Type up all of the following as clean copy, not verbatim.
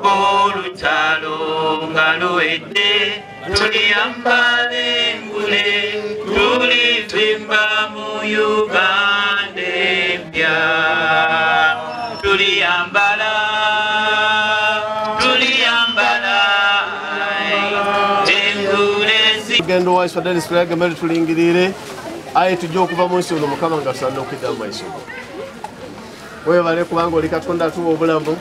olutalo nga luwedde tuliyambale ngule tulivimba mu Uganda empya tuliyambala Gendo wa Waiswa Dennis Fulaga tulingirire aye tujja okuva mu nsi ono Mukama nga tusaana okudda mu maiso weebale kubanga oli Katonda atuwa obulamu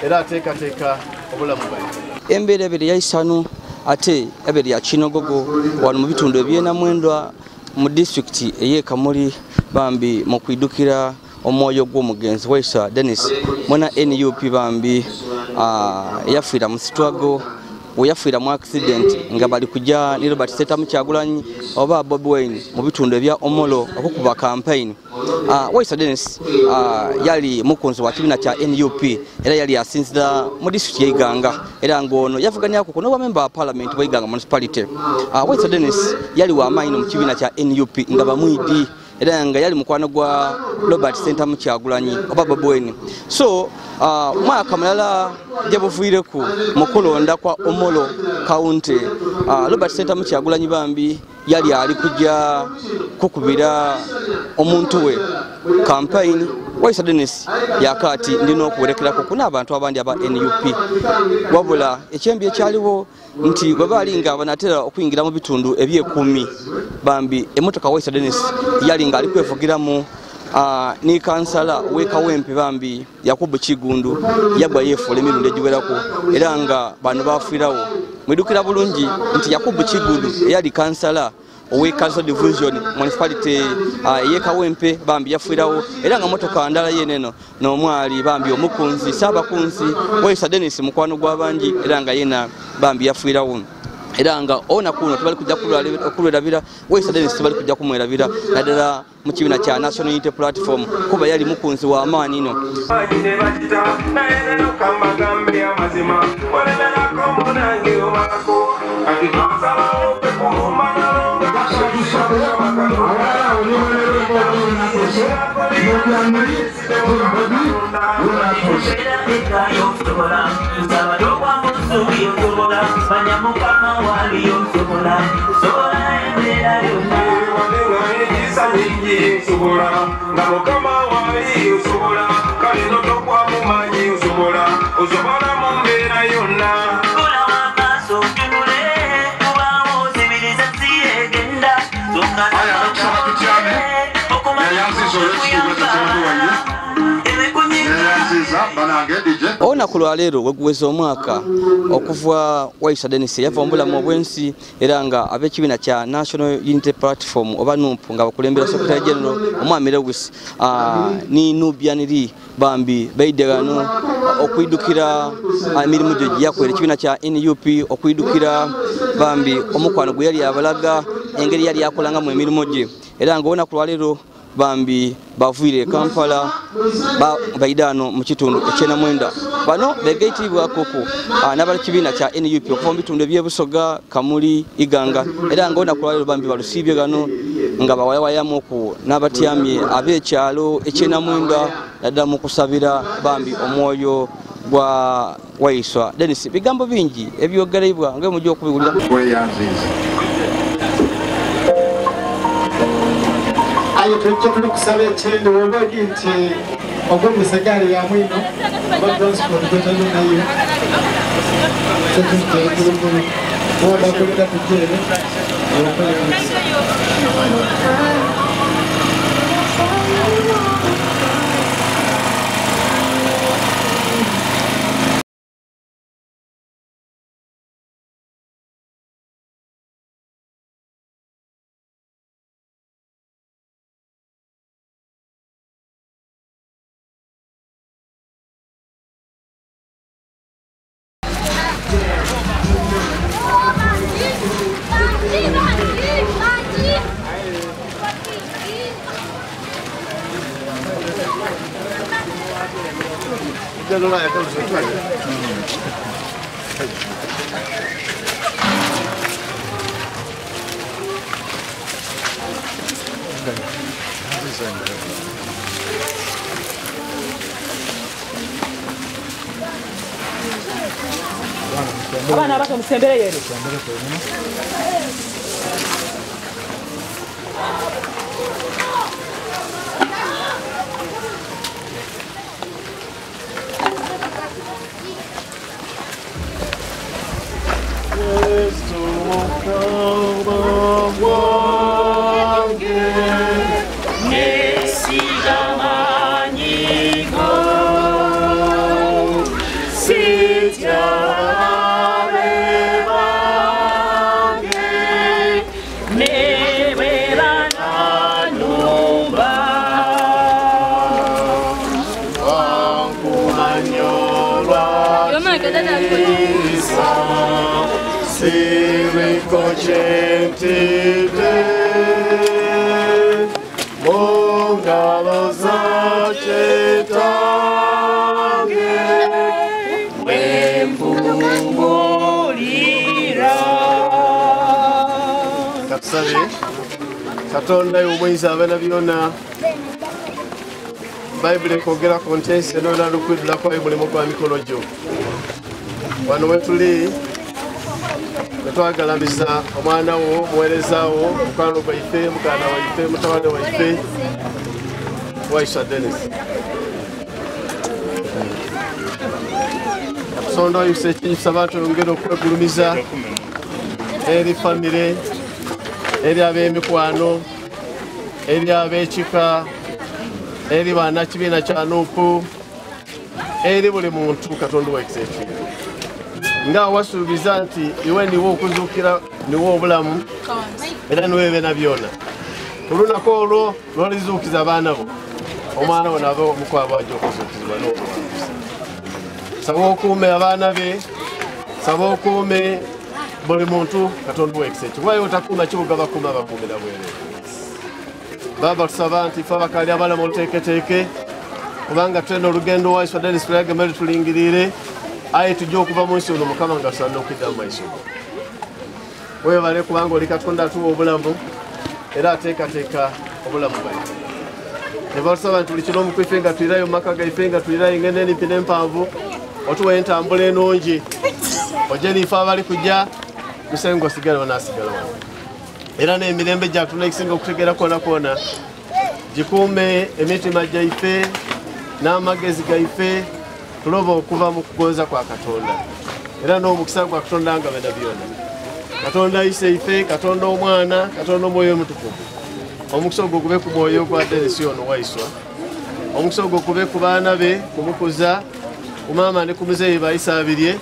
era ateekateeka obulamu bwaitu embeera ebiri yaisanu ate ebiri ya Kinogogo wano mu bitundu ebyena mwendwa mu district eye Kamuli bambi mu kuidukira omwoyo gw'omugenzi Waiswa Dennis mwana NUP bambi yafiira mu struggle yafiira mu accident nga bali kujja ni Robert Setamu Kyagulanyi oba Bobi Wine mu bitundu ebya Omolo okukuba campaign. Waiswa Dennis yali mukunzi wa kibiina kya NUP era yali asinzira mu district y'Iganga era ngono yavuganyako kuno member wa parliament wa Iganga municipality. Waiswa Dennis yali wa maino mu kibiina kya NUP nga bamwidi era nga yali mukwano gwa Robert Setamu Kyagulanyi oba Bobi Wine. So mwaka mulala jabuvuireku mukulonda kwa Omolo County Robert Setamu Kyagulanyi bambi yali ali kujja kukubira omuntu we campaign. Waiswa Dennis yakati ndino okuwerekerako kuna abantu abandi aba NUP wabula ekyembi ekyaliwo nti bwebali nga banatera okuyingira mu bitundu ebye10 bambi emotoka Waiswa Dennis yali nga ali kwevugiramu ni kansala wekawempe bambi Yakubu Kigundu yagwa yefule emirundi egiwerako era nga bano bafiirawo mwidukira bulungi nti Yakubu Kigundu yali kansala owekazo division municipality yekawempe bambi yafiirawo era nga motoka ndala yeneno n'omwali bambi omukunzi sabakunzi Waiswa Dennis mukwano gw'abangi era nga yena bambi yafiirawo era nga ona kuno tubali kujja kulwerabira Waiswa Dennis tubali kujja kumwerabira naddala mu kibiina kya National Unity Platform kuba yali mukunzi wa amaani ino. Ona kulwalero weguweza omwaka okuva Waiswa Dennis yavumbula mu bwensi era nga abekibiina kya National Unity Platform oba NUP nga bakulembera Secretary General Omwami Lewis ni Nubianiri bambi baidegano okuidukira emirimu gye yakwera ekibiina kya NUP okuidukira bambi omukwano gwe yali abalaga engeri yali yakolanga mu emirimu gye era nga ona kulwalero bambi bavuire Kampala baidano mu kitundu ekyena mwenda bano begaitibwa koko n'abali kibiina kya NUP okuva mu bitundu ebyebusoga Kamuli Iganga era nga ona kulwalero bambi balusibye gano nga bawayawayamu oku n'abatyamye ab'ekyalo ekyena mwenda naddala mu kusabira bambi omwoyo gwa Waiswa Dennis. Bigambo bingi ebyogerebwa nga mujja okubiwulira ayo tujja kusaba ekirendo wabagi nti ogwomesa gaali ya mwino oba transport gwetayo nayo tetutekulugulu odakulira tujere Abana abato musembere yere. Katonda y'omwezi abana byonna Bayibuli ekwogera ku nti ensi enoona lukwidula kwayo mulimu gwa mikono gyo. Wano we tuli ne twagalamisa omwana wo, muweereza wo, mukwano gwaife, muganda waife, mutabani waife, Waiswa Dennis. Katonda oyisa ekinyisa abantu yongera okwegulumiza eri famire, eri ab'emikwano, eri ab'ekika, eri baana kibiina kya Nuupu, eri buli muntu Katonda wekisa ekintu. Nga wasuubiza nti iwe niwo okuzuukira niwo obulamu era niwe bena byonna. Olunaku olwo n'olizuukiza abaana bo, omwana wo nabo omukwabo ajja okuzuukizibwa n'okuwangusa. Saba okuume abaana be, saba okuume buli muntu Katonda wekisa ekintu. Wayo otakuuma kibuga bakuuma bakuumira bwereere. Baba tusaba nti fe abakali abalamu oluteeketeeke kubanga tulina olugendo Waiswa Dennis Luyagema tulingirire aye tujja okuva mu nsi ono Mukama nga tusaana okudda mu maiso go. Weebale kubanga oli Katonda atuwa obulamu era ateekateeka obulamu bwaife. Ne batusaba nti buli kiro omu kwife nga tuyirayo mu maka gaife nga tuyirayo engendo enimpi n'empanvu otuwa entambula ennungi ojje niife abali kujja musengo osigale wanaasigala wano. Era n'emirembe gyatuna ekisinga okutegeera kwona kwona gikuume emitima gyaife n'amagezi gaife tuloba okuva mu kugonza kwa Katonda era n'omukisa gwa Katonda nga bena byonna. Katonda ayise ife, Katonda omwana, Katonda omwoyo omutukuvu. Omukisa ogwo gube ku mwoyo gwa Dennis ono Waiswa. Omukisa ogwo gube ku baana be, kumukuza, ku maama ne ku muzeeyi bayisaabirye,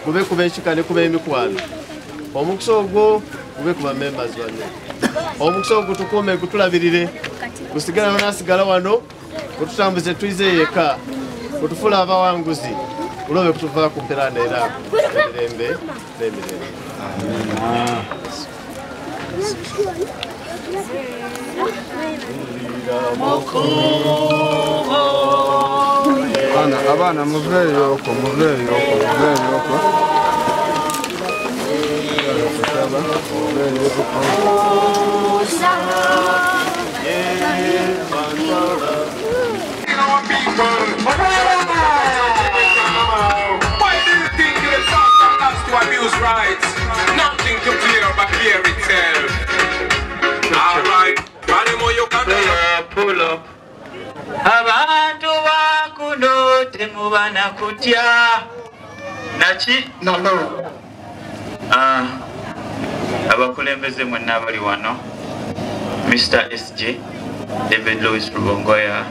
gube ku b'ekika ne ku b'emikwano. Omukisa ogwo gube ku bamembers bano. Omukisa ogwo tukuume gutulabirire, gusigala wanaasigala wano, gututambuze tuyize yeka, gutufula abawanguzi, ulobe kutuva ku mperaana era emirembe n'emirembe. Abana muveeyoko. Why do you think the song has to abuse rights? Nothing to fear but fear itself. Alright, pull up. Abantu bakuno temubana kutya. Nachi? No. Abakulembeze mwenna abali wano. Mr. SJ, David Louis Rubongoya,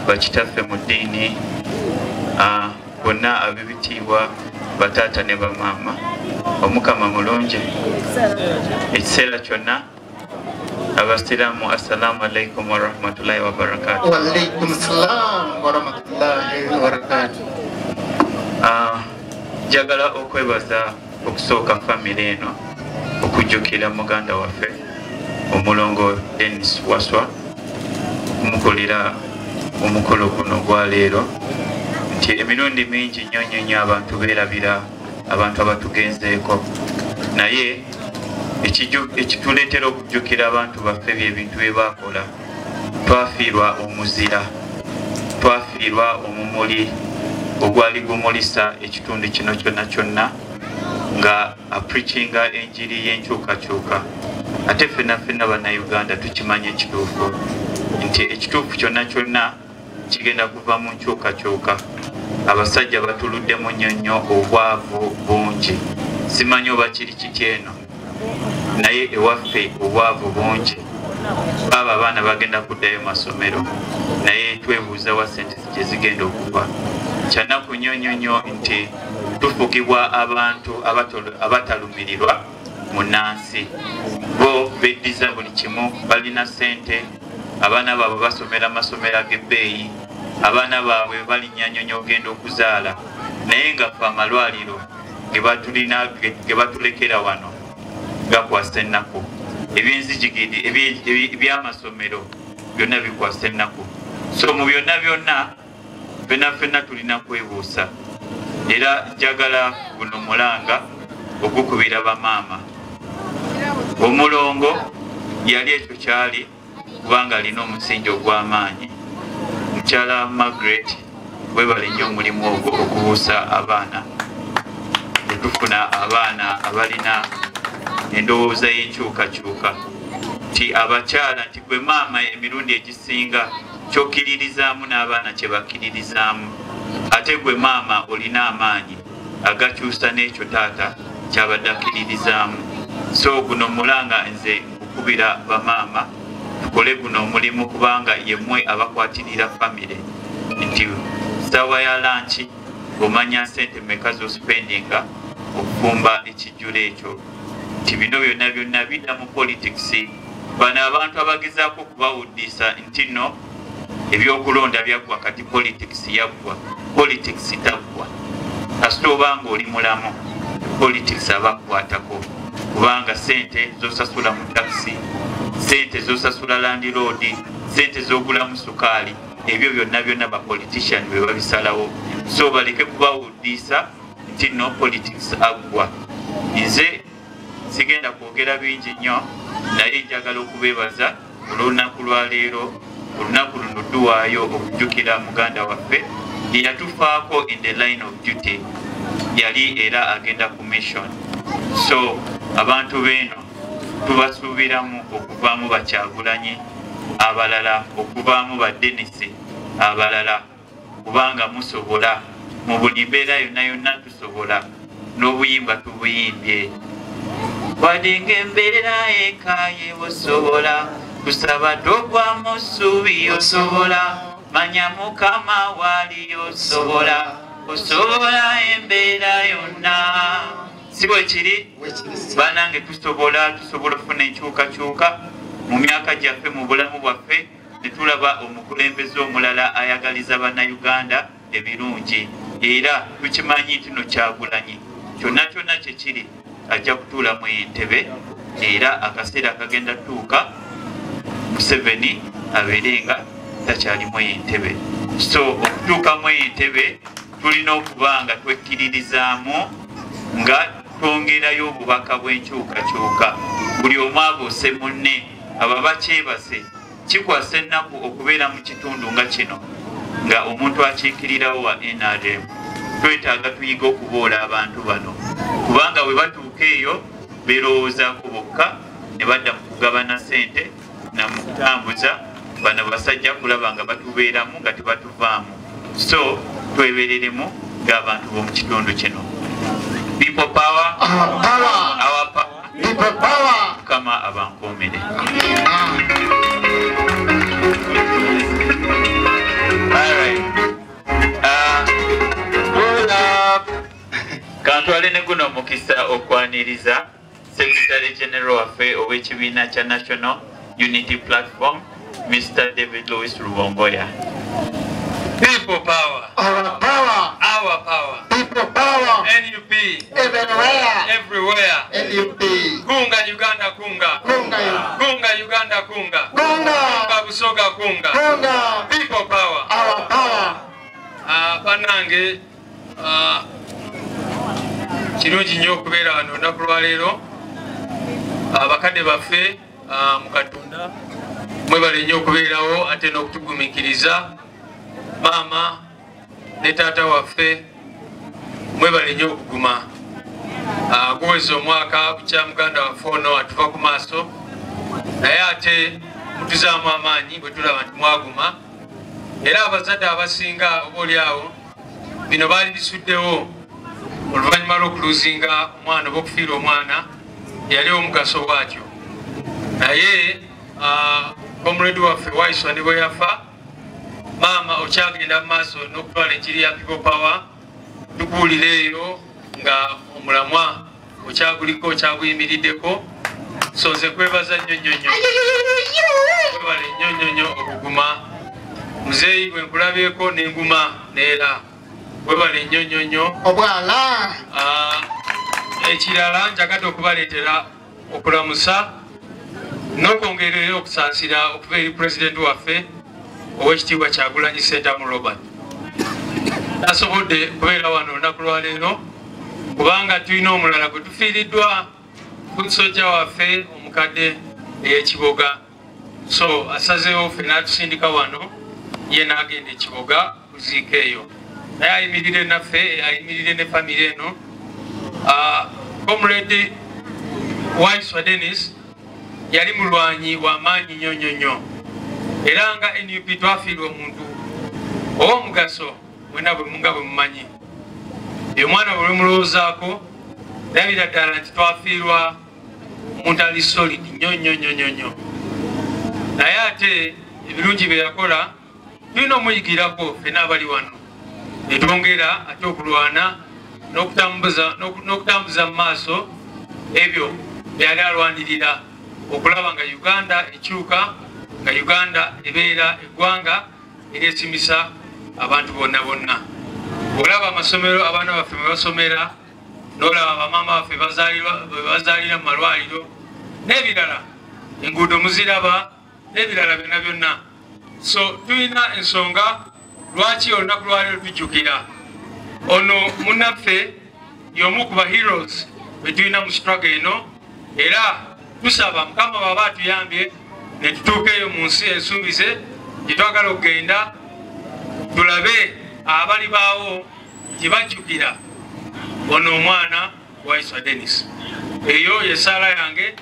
bakitaffe mu ddiini, bonna ab'ebitiibwa bataata ne bamaama, Omukama mulungi. Ekiseera kyonna abasiraamu assalamu alaikum wa rahmatullahi wa barakatuh. Wa alaikum salam wa rahmatullahi wa barakatuh. Njagala okwebaza okusooka famire eno okujjukira muganda waffe omulongo Dennis Waiswa omukolera omukolo guno gwa leero nti emirundi mingi nnyo abantu beerabira abantu abatugenzeeko naye ekituleetera okujjukira abantu baffe byebintu bye baakola. Twafiirwa omuzira, twafiirwa omumuli ogwali gumulisa ekitundu kino kyonna nga apreachinga enjiri y'enkyukakyuka ate ffenna bannayuganda tukimanya ekituufu nti ekituufu kyonna kyonna kigenda kuva mu nkyukakyuka. Abasajja batuluddemu nnyo obwavu bungi, simanyi oba kiri kiki eno, naye ewaffe obwavu bungi. Baba abaana bagenda kuddayo masomero naye twebuuza wa sente gye zigenda okuva. Kyanaku nnyo nti tufugibwa abantu abatalumirirwa munansi. Bo beddiza buli kimu, balina sente, abaana baabwe basomera amasomero ag'ebbeeyi, abaana baabwe balinnyanyonya ogenda okuzaala, naye nga ffe amalwaliro ge batulekera wano gakwasa ennaku. Ebyenzijigidi ebyamasomero byonna bikwasa ennaku. So mu byonna ffenna tulina kwebuusa. Era njagala guno mulanga ogukubira bamaama. Omulongo yali ekyo kyali kubanga alina omusingi ogw'amaanyi. Mukyala Margaret webale nnyo omulimu ogwo okubuusa abaana. Netufuna abaana abalina endowooza y'enkyukakyuka nti abakyala nti gwe maama emirundi egisinga kyokiririzaamu n'abaana kye bakiririzaamu, ate gwe maama olina amaanyi agakyusa n'ekyo taata kyabadde akkiririzaamu. So guno mulanga nze nkukubira bamaama tukole guno omulimu kubanga yemmwe abakwatirira famire nti ssaawa ya lanchi ng'omanya sente mmeka z'ospendinga okufumba ekijjulo ekyo. Nti bino byonna bidda mu politics. Bano abantu abagezaako okubawuddisa nti nno ebyokulonda byaggwa kati politics yaggwa. Politics taggwa kasita oba ng'oli mulamu, politics abakukwatako kubanga sente z'osasula mu taxi, sente z'osasula land road, sente z'ogulamu sukaali, ebyo byonna bapolitician bwe babisalawo. So baleke kubawuddisa nti nno politics aggwa. Nze sigenda kwogera bingi nnyo naye njagala okubeebaza olw'olunaku lwa leero. Olunaku luno duwaayo okujjukira muganda waffe yatufaako in the line of duty, yali era agenda ku mission. So abantu beeno tubasuubiramu okuvaamu Bakyagulanyi, abalala okuvaamu ba Dennis, abalala kubanga musobola mu buli mbeera yonna tusobola, n'obuyimba tubuyimbye. Wadinga embeera ekaaye osobola kusaba togwa mu ssuubi osobola, manya Mukama waali osobola embeera yonna. Si bwe kiri banange tusobola okufuna enkyukakyuka mu myaka gyaffe mu bulamu bwaffe ne tulaba omukulembeze omulala ayagaliza bannayuganda ebirungi, era tukimanyi nti no Kyagulanyi kyonna kye kiri ajja kutuulamu entebe, era akaseera akagenda tuuka Museveni abeere nga takyalimu entebe. So okutuukamu entebe tulina okuba nga twekkiririzaamu nga twongerayo obubaka bw'enkyukakyuka. Buli omu abuuse munne, abo bakyebase. Kikwasa ennaku okubeera mu kitundu nga kino nga omuntu akiikirirawo wa NRM. Twetaaga tuyiga okuboola abantu bano kubanga bwe batuuka eyo berowoozaako bokka ne badda mu kugabana sente na mu kutambuza bano basajja kulaba nga batubeeramu nga tebatuvaamu. So twebereremu ng'abantu b'omu kitundu kino. People power, our power, people power. Kama abankomere. All right. Kantwale ne guno mukisa okwaniriza Secretary General waffe ow'ekibiina kya National Unity Platform, Mr. David Louis Rubongoya. People power. Our power. Our power. People power. NUP. Everywhere. Everywhere. NUP. Kunga Uganda kunga. Kunga. Kunga Uganda kunga. Kunga. Kunga Busoga kunga. Kunga. People power. Our power. Panange kirungi nnyo okubeera wano olunaku lwa leero. Abakadde baffe mu Katonda mwebale nnyo okubeerawo ate n'okutugumiikiriza. Maama ne taata waffe mwebale nnyo okuguma guweza omwaka bukya muganda waffe ono atuva ku maaso naye ate mutuzaamu amaanyi bwe tulaba nti mwaguma era abazadde abasinga oba oliawo bino baali bisuddewo oluvannyuma lw'okuluzinga omwana oba okufiira omwana yaliwo omugaso bwatyo naye comrade waffe Waiswa ne bwe yafa maama okyagenda mu maaso n'okutwala ekiri ya people power tukuwulira eyo nga omulamwa okyaguliko okyaguyimiriddeko so nze kwebaza nnyo kwebale nnyo okuguma muzeeyi bwe nkulabyeko n'enguma neera kwebale nnyo obwala ekirala njagadde okubaleetera okulamusa n'okwongerera okusaasira okuva eri pulezidenti waffe ow'ekitiibwa Kyagulanyi Ssentamu Robert tasobodde kubeera wano olunaku lwaleero kubanga tulina omulala gwe tufiiriddwa musojja waffe omukadde ey'ekiboga so asazeewo ffe n'atusindika wano ye n'agenda ekiboga kuziika eyo naye ayimirire naffe ayimirire ne famire eno comrade Waiswa Dennis yali mulwanyi w'amaanyi nnyo era nga NUP twafiirwa omuntu ow'omugaso mwena nga bwe mumanyi ye mwana bwe mulowoozaako labira ddala nti twafiirwa omuntu ali solid nnyo naye ate ebirungi bye yakola tulina omuyigirako ffenna abali wano ne twongera ate okulwana n'okutambuza mu maaso ebyo byali alwanirira okulaba nga Uganda ekyuka nga Uganda ebeera eggwanga eryesimisa abantu bonna olaba amasomero abaana baffe mwe basomera n'olaba bamaama baffe bazaalira mu malwaliro n'ebirala enguudo muziraba n'ebirala byonna so tulina ensonga lwaki olunaku lwaleero tujjukira ono munnaffe y'omu ku ba heroes be tulina mu struggle eno era tusaba Mukama baba atuyambye ne tutuuka eyo mu nsi ensuubize gye twagala okugenda tulabe abali baawo gye bajjukira ono omwana Waiswa Dennis eyo yesaala yange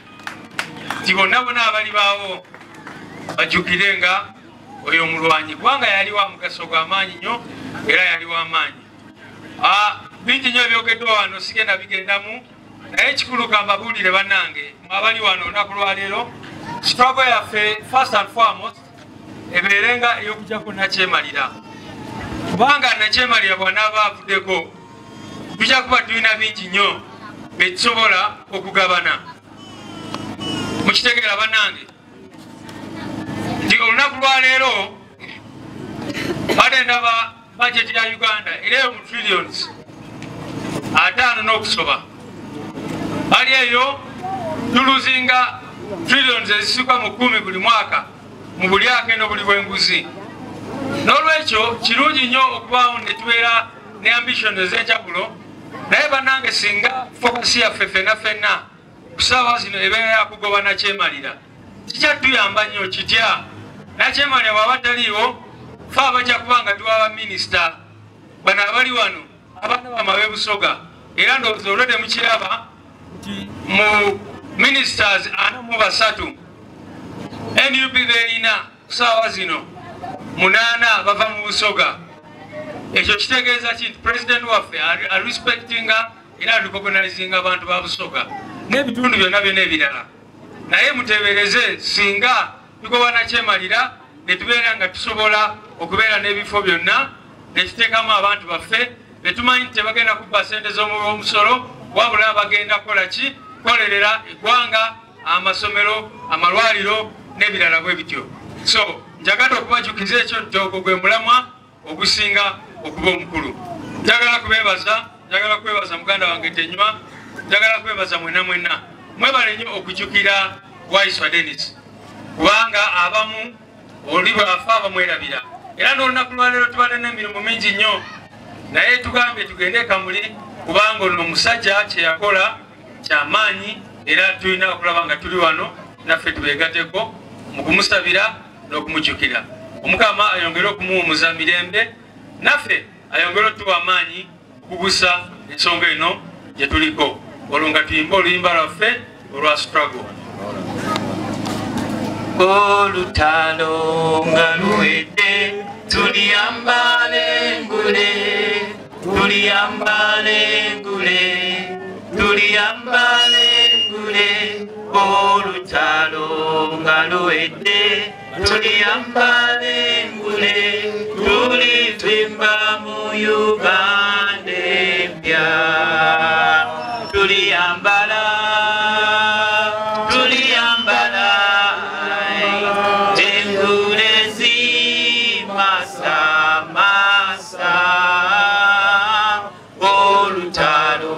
nti bonna abali baawo bajjukire nga oyo omulwanyi kubanga yali wa mugaso gw'amaanyi nnyo era yali w'amaanyi bingi nnyo ebyogeddwa wano sigenda bigendamu naye kikulu ka mbabuulire bannange abali wano olunaku lwaleero struggle yaffe first and foremost ebeerenga ey'okujjako nakyemalira kubanga nakyemalira bw'anaaba avuddeko tujja kuba tulina bingi nnyo bye tusobola okugabana mukitegeera bannange nti olunaku lwaleero badde ndaba budget ya Uganda ereeyo mu trillions 5 n'okusoba ali eyo tuluzinga trillions ezisukka mu 10 buli mwaka mu buli akendo buli bw'enguzi n'olwekyo kirungi nnyo okubaawo ne tubeera ne ambition ez'enjawulo naye bannange singa fokasi yaffe ffenna kusaawa zino ebeera yakugoba nakyemalira kijja tuyamba nnyo kitya nakyemalira bw'aba taliiwo fe abajja kuba nga tuwa baminisita bano abali wano abaana bama b'ebusoga era ndowooza olwo temukiraba nti mu ministers 43 NUP beerina kusaawa zino 8 bava mu busoga ekyo kitegeeza ki nti president waffe arespectinga era arecognizinga abantu ba busoga n'ebitundu byonna ebirala naye muteebereze singa tugoba nakyemalira ne tubeera nga tusobola okubeera n'ebifo byonna ne tuteekamu abantu baffe be tumanyi nti tebagenda kubba ssente z'omusolo wabula bagenda kukola ki kukolerera eggwanga amasomero amalwaliro n'ebirala bwe bityo so njagala okubajjukiza ekyo nti ogwo gwe mulamwa ogusinga okuba omukulu njagala kwebaza muganda wange Tenywa njagala kwebaza mwenna mwebale nnyo okujjukira Waiswa Dennis kubanga abamu oli bwafa bamwerabira era n'olunaku lwaleero tubadde n'emirimu mingi nnyo naye tugambye tugende Kamuli kubanga ono omusajja kye yakola kyamaanyi era tulina okulaba nga tuli wano naffe tubeegateko mu kumusabira n'okumujjukira Omukama ayongere okumuwumuza mirembe naffe ayongere otuwa amaanyi okugusa ensonga eno gye tuliko olwo nga tuyimba oluyimba lwaffe olwa struggle. Olutalo nga luwedde tuliyambale ngule olutalo nga luwedde tuliyambale ngule tulivimba mu Uganda empya tuliyambala engule zimasa olutalo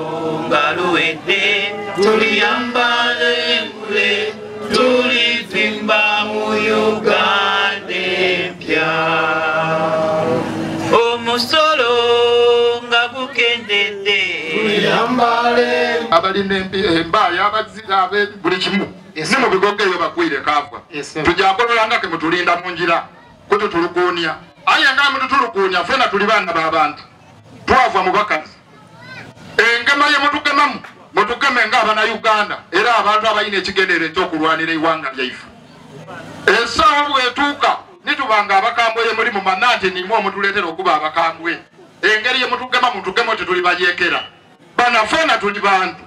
nga luwedde tuliyambale engule tulivimba mu Uganda empya omusolo nga gukendedde tuliyambale abalina embaya abazira buli kimu ne mu bigogo eyo bakwire kaava tujakololanga ke mutulinda mu njira kututulukuunya aye nga mututulukuunya fena tuli baana b'abantu twava mu bakazi engema ye mutugemamu mutugeme ng'abana Uganda era abantu abalina ekigendere ekyokulwanira eggwanga lyaife essaawa bwetuuka nitubanga abakambwe ye muli mu mananti nimwe omutuleetera okuba abakambwe engeri ye mutugema mutugemo tetuli bayeekera bana fena tuli bantu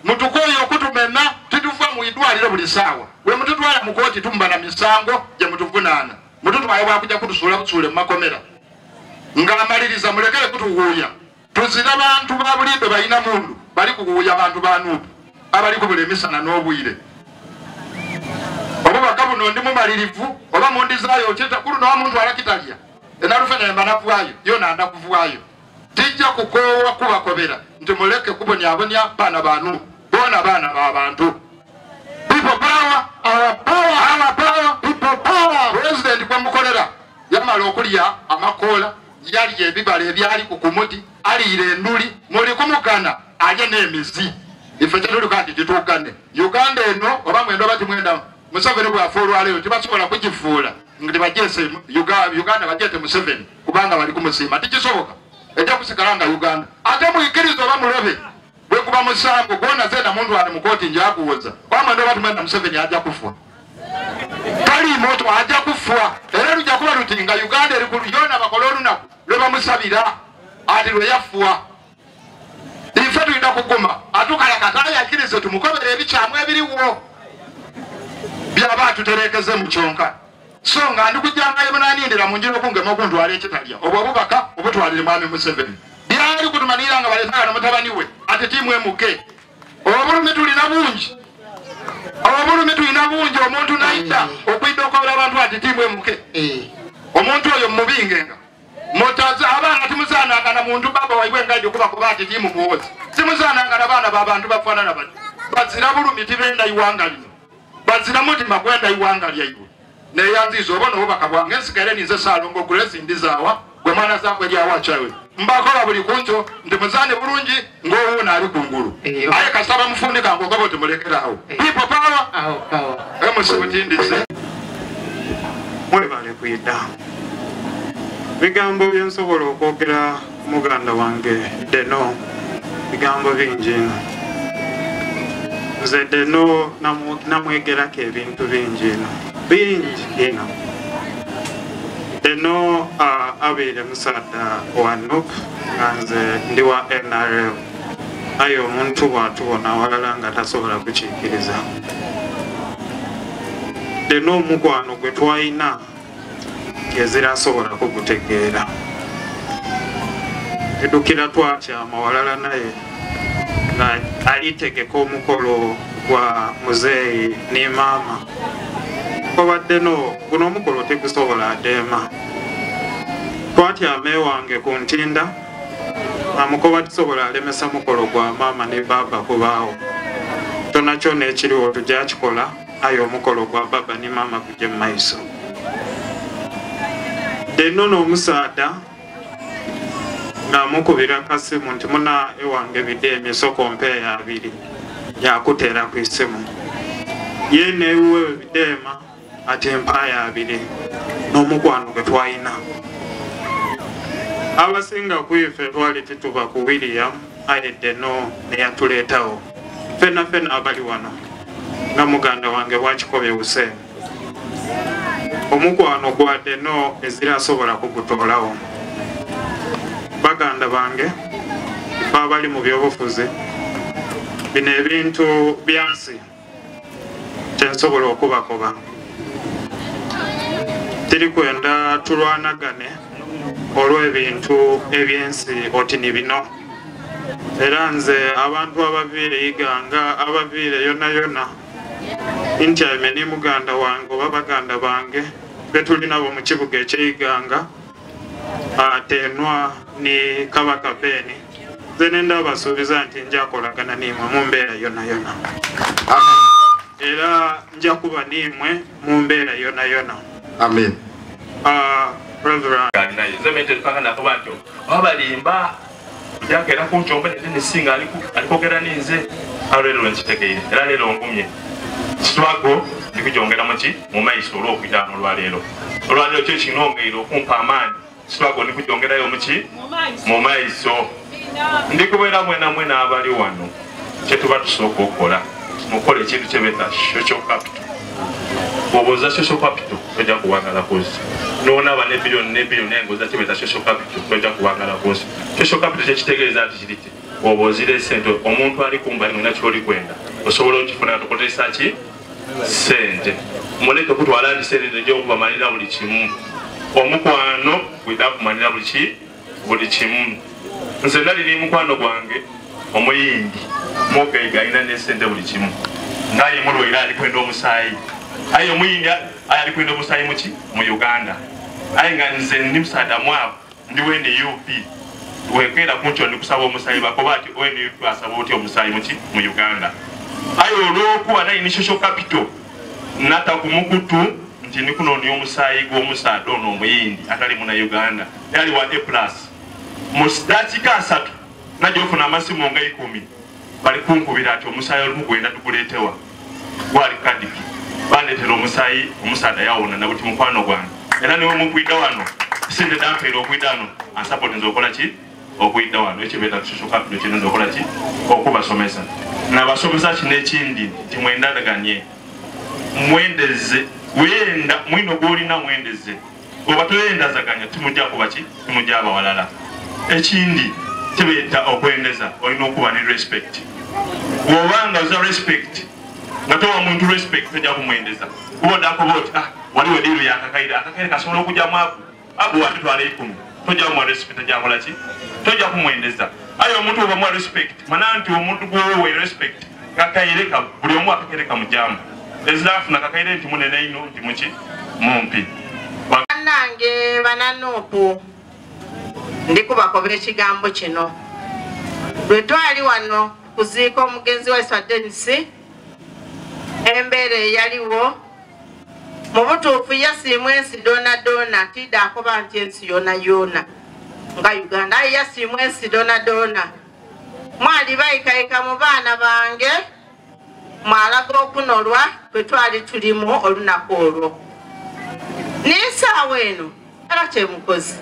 mutukoyo okutumena tituva mu idwaliro buli saawa we mututwala mu kooti tumbana misango gye mutuvunaana mututwaye bwakuja kutusuula busuule mu makomera ng'amaliriza mulekere kutuwuuya tuzira bantu ba bulimbe balina mundu bali kuwuuya abantu ba Nuupu abali kubula emisana n'obwire obubaka buno ndi mumalirivu oba mundizaayo kyeta kulu nowa muntu alakitalya enalufe nembanavuayo yona ndakuvaayo tijja kukoowa kubakobera nti muleke kubonyabonya baana ba Nuupu bona baana b'abantu. People power, our power, people power. President kwamukolera yamala okulya amakola yali ebibala ebyali ku kumuti aliire enduli muli kumukana alye n'emizi ife tetulukandi tituukane Uganda eno oba mwenda oba timwenda Museveni bwafuulwa leero tibasobola kugifuula nti bajeese Uganda bajeete Museveni kubanga bali kumusiima tikisoboka ejja kusigalanga Uganda ate muyikiriza oba mulobe bwe kuba musango gwona zenda muntu ali mu kooti njakuwoza oba mwenda oba timwenda Museveni ajja kufa kali moto ajja kufa era lujja kuba lutinga Uganda eri kuluyona bakola olunaku lwe bamusabira ati lwe yafuwa ife tulina kuguma atukalakata ayakirize tumukobera ebikyamu ebiriwo byaba tuterekeze mu kyonka so nga ndikujjangayo munanindira mu njira okungema okuntwala ekitalya obwo obubaka obutwalire mwami Museveni byali kutumanira nga baleetanga na mutabani we ati tiimu emuke obulumi tulina bungi omuntu naita okwidde okobera abantu ati tiimu emuke omuntu oyo mubingenga motaza abaana timuzaananga na muntu baba waibwe ngaidi okubakuba ati tiimu muwozi timuzaananga na baana b'abantu bafaanana bati bazira bulumi tibenda iwanga lino bazira mutima gwenda iwanga lyaiwe neyanziza obona obubaka bwange nsigale ninze Saalongo Gulesindizaawa gwe mwana zakwe lyawacawe mbakola buli kunjo nti muzaane bulungi ng'owuuna ali kungulu aye kasaba mufundika ngogoba otimulekerawo people power emusibutindize mwebale kwidda bigambo byensobola okwogera muganda wange Deno bigambo bingi ino nze Deno namwegerako ebintu bingi ino Deno abeire musaadha wa Nuupu nga nze ndi wa NRL aye omuntu bw'atubona walala nga tasobola kukiikiriza Deno omukwano gwe twalina gezira asobola kugutegeera edukira twakyama walala naye nga alitegeka omukolo gwa muzeeyi ne maama obadde no guno omukolo tegusobola adeema twatyama ewange ku ntinda amukoba tisobola alemesa mukolo gwa maama ne baaba kubaawo kyona kyona ekiriwo tujja kikola aye omukolo gwa baba ne maama gujje mu maiso Deno n'omusaadha ng'amukubira kasimu nti muna ewange bidde emisoko mpeeya 2 yakuteera ku isimu ye neewuwe ebideema ate empaaya 2 n'omukwano gwe twalina abasinga ku ife twali tituba ku William aye Deno ne yatuleetawo fena abali wano nga muganda wange Bwakikobe Hussein omukwano gwadde no ezira asobola kugutoolawo baganda bange babali mu byobufuzi bino ebintu byansi kyensobola okubakoba tiri kwenda tulwanagane olw'ebintu ebyensi oti ni bino era nze abantu abaviire iganga abaviire yona nti amene muganda wange oba baganda bange betulinabo mu kibuga eky'iganga atenwa ni Kabaka Beni nze nenda basuubiza nti njakolagana nimwe mu mbeera yona era nja kuba nimwe mu mbeera yona. Amen. Reverend zemente tukagana kubantu abalimba yakera kunchomba ne singa alikogera ninze alero nchitegeire era lero ngumye swago ndikujongera muki mu maiso olw'okujana olwalero kyo kinongeiro kumpa amani swago ndikujongera yo muki mu maiso ndikubera mwena abali wano kyetuba tusooka okukola mukole ekintu kyebeta social capital oboza social capital tojja kuwangala kozi nona bane billion engoza kyebeta social capital tojja kuwangala kozi social capital kyekitegeeza nti kiriti obozire sente omuntu ali kumbali nona kyoli kwenda osobola okifuna tukozesa ki sente muleke kutwala ndi sente gy'okubamalira buli kimu omukwano gwida kumalira buli kimu nze naliri mukwano gwange omuyindi mokaiga ina ne sente buli kimu naye mulwaira ali kwenda omusaayi ayo omuyindi ali kwenda omusaayi muki mu Uganda aye nga nze ndi musaada mwavu ndi wende UP wekwera kuncho ndi kusaba omusaayi bakoba ati wende UP asaba oti omusaayi muki mu Uganda ayo olw'okuba naye ni social capital nata kumukutu nti nikunooni omusaayi gw'omusaada ono omuyindi atali muna Uganda yali wa A+ mu dakiika 3 najja ofuna amasimu nga 10 bali kunkubira ati omusaayi olimu gwenda tuguleetewa gwali kadiki bandeetera omusaayi omusaada yawona nabuti mukwano gwange era niwe mukwidda wano sente dampeera okwidda wano ansapoti nze okola ki okwidda wano ekibeeta social capital kino nze okola ki okubasomesa nabasomesa kino ekindi timwendaganye mwendeze wenda mwino gwolina mwendeze oba toyendazaganya timujja kuba ki timujja abawalala ekindi kibeeta okwendeza olina okuba ne respect bw'obanga oza respect nga towa muntu respect tojja kumwendeza kubodakuba oti waliwo diiru yakakaire kasobola okujjamu abu watutwala 10 tojja kumuwa respect tojjakola ki tojja kumwendeza aye omuntu oba muwa respect mana nti omuntu gwowewe respect kakaire buli omu akakaire kamujjamu ezafuna kakaire nti munene ino nti muki mumpi bannange bananoopu ndikubakoba ekigambo kino lwe twali wano kuziika omugenzi wa Dennis embeera eyaliwo mu butuufu yasiimwa ensi doona tidde akoba nti ensi yoona nga Uganda aye yasiimwa ensi doona mwali bayikayika mu baana bange mwalaga okunolwa kwe twali tulimu olunaku olwo n'ensaawa eno era kyemukozi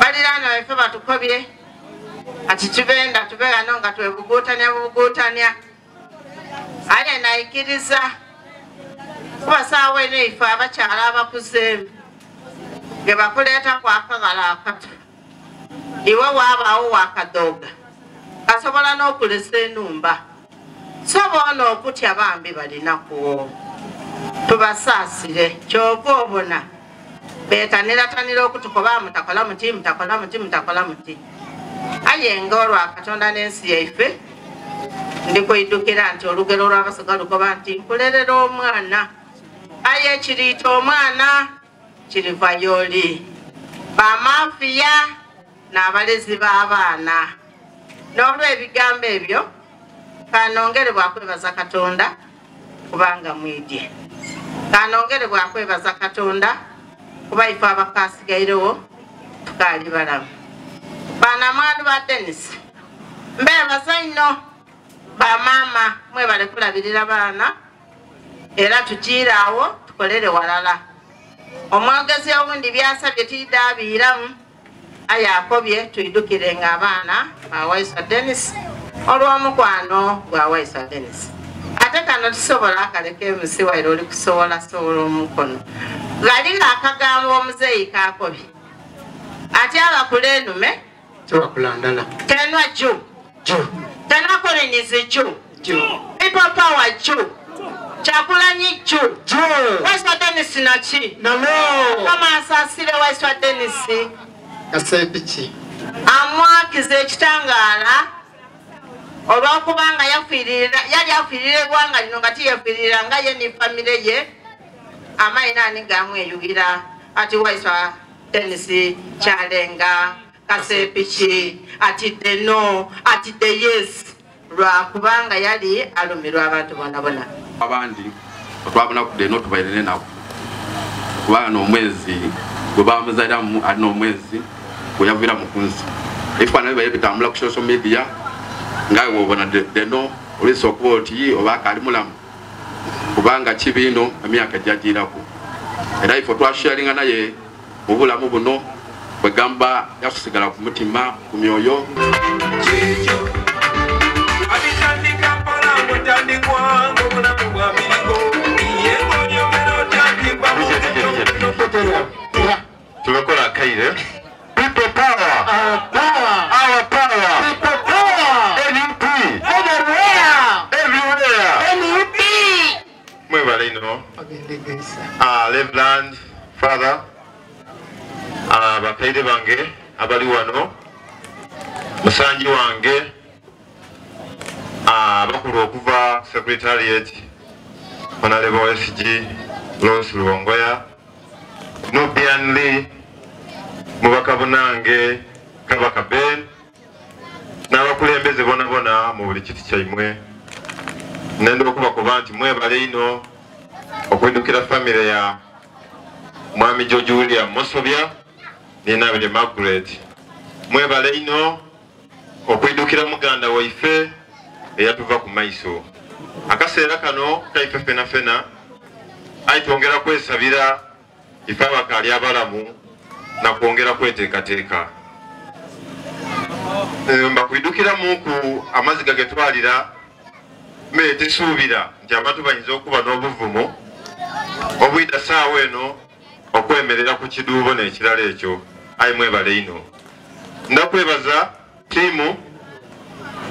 baliraana baffe batukobye ati tubenda tubeerano nga twebuguutanya aye nayikiriza kuba saawa eno ife abakyala abakuzeemu ge bakuleeta kwakagala akato iwe waabaawo wakadooga kasobola n'okulesa enumba so boona okutya bambi balinakuwo tubasaasire kyova obona beetaniranira okutukoba mutakola muti aye ng'olwa Katonda n'ensi yaife ndikuidukira nti olugero lw'abasiga lukoba nti nkulerera omwana aye ekiriita omwana kiriva y'oli bamafiya n'abalezi b'abaana n'olw'ebigambo ebyo kanongere bwakwebaza Katonda kubanga mwidye kanongere bwakwebaza Katonda kuba ife abakasigairewo tukaali balamu baana mwandu ba Dennis mbeebaza nnyo bamaama mwebale kulabirira baana era tukiiraawo tukolere walala omwogezi owundi byasabye tidaabiiramu aye akobye tuyidukirenga abaana ba Dennis olw'omukwano gwa Waiswa Dennis. Ate kano tusobola akaleka emusi waire oli kusobola sobola omukono. Galira akagambo omuzeeyi kakobye. Ate abakula enume tebakulandala. tenwa ju. Tenwa kolinize ju. People power ju. Chakulanyi ju. Waiswa Dennis nachi. Kama asasire Waiswa Dennis. Kasepichi. Amwakize ekitangala olwokubanga yali afiirira eggwanga lino nga tiyefiirira nga ye ne famire ye amayina ani gamweyugira ati Waiswa Dennis Kyalenga Kasepichi atidde no atidde yes lwakubanga yali alumirwa abantu bonabona abandi twabona kudde no tubairene nabo kubanga n'omwezi gwe bamuzaliramu ali n'omwezi gwe yavira mukunzi ebifaananyi bye bitambula ku social media ngawe wobona deno olisa okuba oti oba akali mulamu kubanga kibino emyaka gyagirako era ifo twasharinga naye mu bulamu buno bwegamba yakusigala ku mutima ku myoyo tumekola kaire people power our power people power NUP everywhere NUP mwebale ino Leveland father bakaire bange abali wano musanji wange bakulu okuva secretariat Honorable SG Rose Luongoya Nubian Lee mubaka bunange Kabaka Ben n'abakulembeze bona mu buli kiti kyaimwe nendo okuba kuba nti mwebale ino okwedukira family ya Mwami George William Musobya n'enabire Margaret mwebale ino okwedukira muganda waife eyatuva ku maiso akaseera kano kaife fena aitongera kwesabira ife abakali abalamu na kuongera kweteekateeka mbakwidukira muku amaziga getwalira tesuubira nti abantu bayinza okuba n'obuvumo obwida saawa eno okwemerera ku kiduubo n'ekirala ekyo ayi mwebale ino ndakwebaza tiimu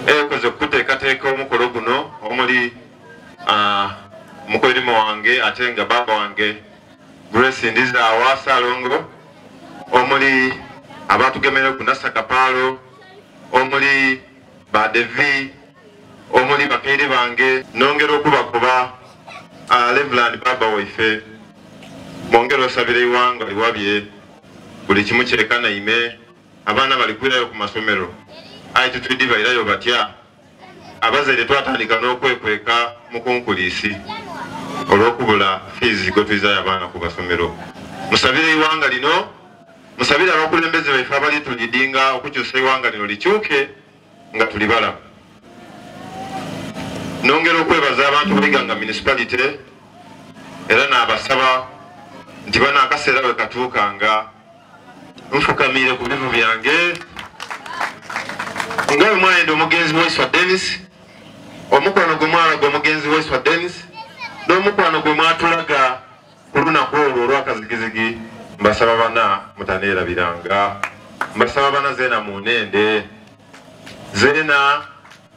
ekoze okuteekateeka omukolo guno omuli mukolimo wange ate nga baba wange Grace Ndizaawa Salongo omuli abatugemere ku Nasakapaalo omuli badevi omuli bakaire bange nongera okubakuba Leveland baba waife mwongera osabire iwanga liwabye buli kimu kyekana ime abaana balikwirayo ku masomero ayi tutudibairayo batya abazaire twatandika n'okwekweka mu kunkulisi olw'okubula fees gwe tuizayo abaana ku basomero musabire iwanga lino musabire abakulembeze baife abali tulidinga okukyusa iwanga lino likyuke nga tulibala nongera okwebaza abantu baliganga municipality era n'abasaba nti bana akaseera we katuukanga nfukamire ku bivu byange nga mwayenda omugenzi Waiswa Dennis omukwano gwe mwalaga omugenzi Waiswa Dennis n'omukwano gwe mwatulaga ku lunaku olwo olw'akazigizigi mbasaba bana mutaneerabiranga mbasaba bana zeena munende zeena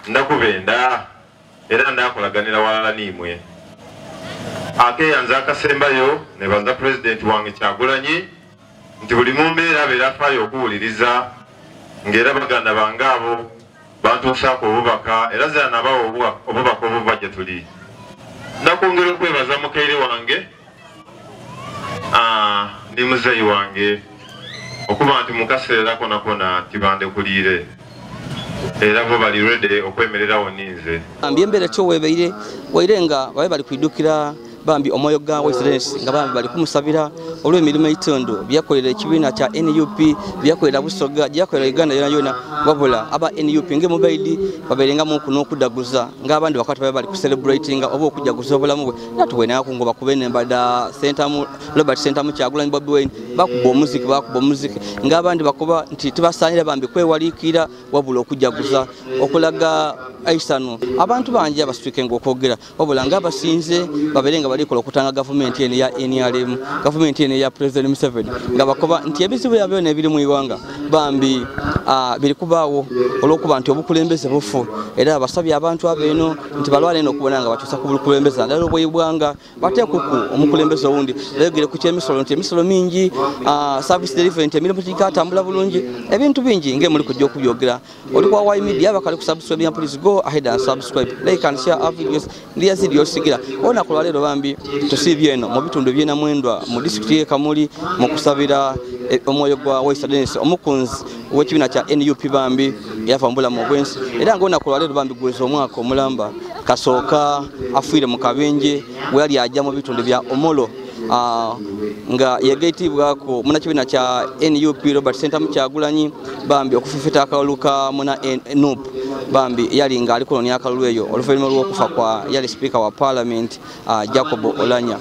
ndakubenda era ndakolaganira walala niimwe akeyanza akasembayo nebaza president wange Kyagulanyi nti buli mumbeera abeera afaayo okuwuliriza ng'era baganda bange abo bantuusaako obubaka era zeena nabawa obubaka obuva gye tuli ndakwongera okwebaza mukaire wange ndi muzeeyi wange okuba nti mukaseera konakona tibandekuliire era bo bali ready okwemererawo ninze ambye mbere kyo webeire waire nga babe bali kwidukira bambi omwoyo gwa Westerners nga bambi bali kumusabira olw'emirimu y'itondo byakolera ekibiina kya NUP byakolera Busoga byakolera Uganda yona wabula aba NUP ngemubaidi baberenga mu n'okuddaguza ng'abandi bakati bali ku celebrating oba okuddaguza obulamu bwe natuwena ku ngoba kubene mbada center mu Robert Center mu Kyagulanyi Bobi Wine bakuba omuziki ng'abandi bakuba nti tibasanira bambi kwewalikira wabula okuddaguza okulaga aisano abantu banje abasituke ng'okwogera wabula ng'abasinze baberenga balikola okutanga gavumenti ene ya NRM gavumenti ene ya President Museveni nga bakoba nti ebizibu yabyo nebiri mu iwanga bambi biri kubaawo olw'okuba nti obukulembeze bufu era abasabye abantu abeno nti balwane n'okubona nga bakyusa ku bukulembeze ndalo bwibwanga bateekuku omukulembeze owundi legere ku kyemisolo nti emisolo mingi service delivery nti emirimu gikatambula bulungi ebintu bingi ng'emuli kujja okubyogera oli kwa Y Media bakali ku subscribe please go ahead and subscribe like and share our videos ndiya zidi yosigira ona kulwa lero bambi tusibye eno mu bitundu byena mwendwa mu district ye Kamuli mu kusabira omwoyo gwa Westerners omukunzi w'ekibiina kya NUP bambi yavambula mu bwensi era ngona kulwa lero bambi gweza omwaka omulamba kasooka afiire mu kabenje bwe yali ajja mu bitundu bya Omolo nga yegaitibwako muna kibiina kya NUP Robert Center mu Kyagulanyi bambi okufufita akaluka muna NUP bambi yali nga aliko ni akalulu eyo oluvannyuma lw'okufa kwa yali speaker wa parliament Jacob Olanya.